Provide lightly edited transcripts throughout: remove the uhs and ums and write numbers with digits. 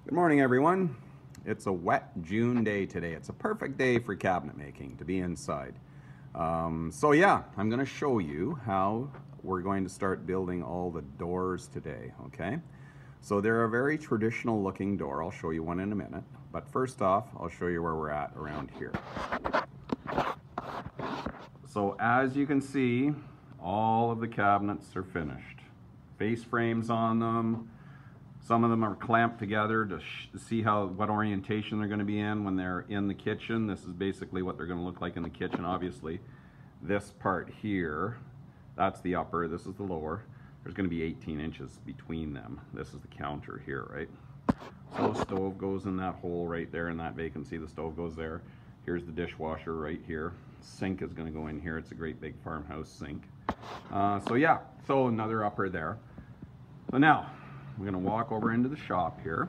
Good morning, everyone. It's a wet June day today. It's a perfect day for cabinet making, to be inside. So yeah, I'm going to show you how we're going to start building all the doors today, okay? So they're a very traditional looking door. I'll show you one in a minute. But first off, I'll show you where we're at around here. So as you can see, all of the cabinets are finished. Face frames on them. Some of them are clamped together to see what orientation they're going to be in when they're in the kitchen. This is basically what they're going to look like in the kitchen. Obviously, this part here, that's the upper, this is the lower. There's going to be 18 inches between them. This is the counter here, right? So the stove goes in that hole right there in that vacancy. The stove goes there. Here's the dishwasher right here. Sink is going to go in here. It's a great big farmhouse sink. So yeah, so another upper there. So now, we're going to walk over into the shop here.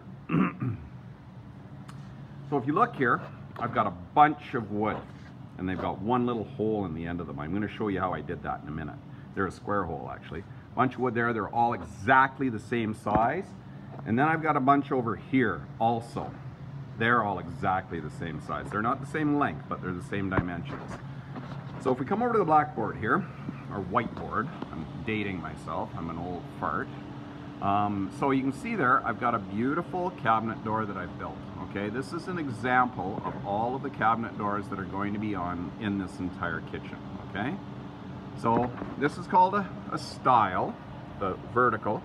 So if you look here, I've got a bunch of wood, and they've got one little hole in the end of them. I'm going to show you how I did that in a minute. They're a square hole, actually. Bunch of wood there. They're all exactly the same size. And then I've got a bunch over here also. They're all exactly the same size. They're not the same length, but they're the same dimensions. So if we come over to the blackboard here, or whiteboard, I'm dating myself. I'm an old fart. So you can see there, I've got a beautiful cabinet door that I've built. Okay, this is an example of all of the cabinet doors that are going to be on in this entire kitchen. Okay, so this is called a stile, the vertical,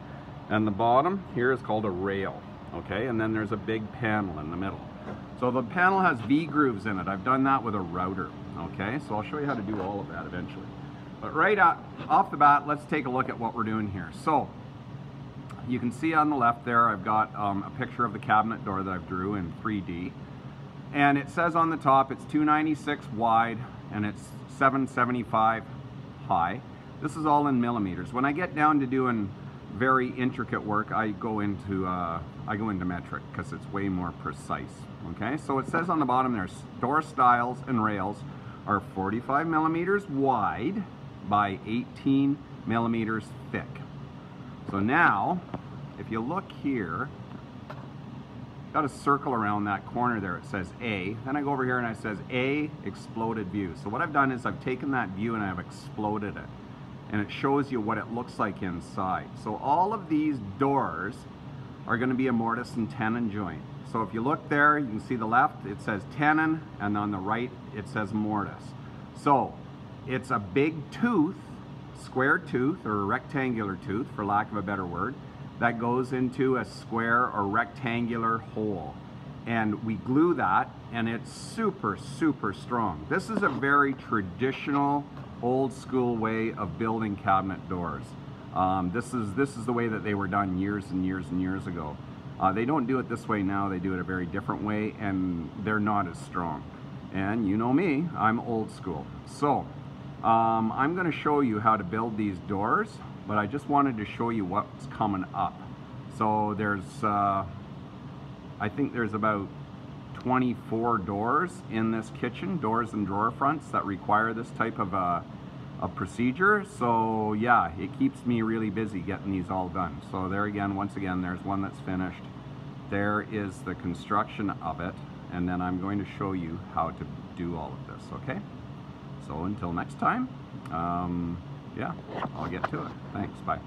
and the bottom here is called a rail. Okay, and then there's a big panel in the middle. So the panel has V grooves in it. I've done that with a router. Okay, so I'll show you how to do all of that eventually. But right off the bat, let's take a look at what we're doing here. So you can see on the left there, I've got a picture of the cabinet door that I've drew in 3D. And it says on the top, it's 296 wide and it's 775 high. This is all in millimeters. When I get down to doing very intricate work, I go into metric because it's way more precise. Okay, so it says on the bottom there, door stiles and rails are 45 millimeters wide by 18 millimeters thick. So now, if you look here, got a circle around that corner there. It says A. Then I go over here and it says A exploded view. So what I've done is I've taken that view and I've exploded it. And it shows you what it looks like inside. So all of these doors are going to be a mortise and tenon joint. So if you look there, you can see the left, it says tenon, and on the right, it says mortise. So it's a big tooth, square tooth or rectangular tooth, for lack of a better word, that goes into a square or rectangular hole. And we glue that, and it's super, super strong. This is a very traditional, old school way of building cabinet doors. This is the way that they were done years and years and years ago. They don't do it this way now. They do it a very different way, and they're not as strong. And you know me, I'm old school. So I'm going to show you how to build these doors, but I just wanted to show you what's coming up. So there's, I think there's about 24 doors in this kitchen, doors and drawer fronts that require this type of a procedure. So yeah, it keeps me really busy getting these all done. So there again, once again, there's one that's finished. There is the construction of it, and then I'm going to show you how to do all of this, okay? So until next time, yeah, I'll get to it. Thanks, bye.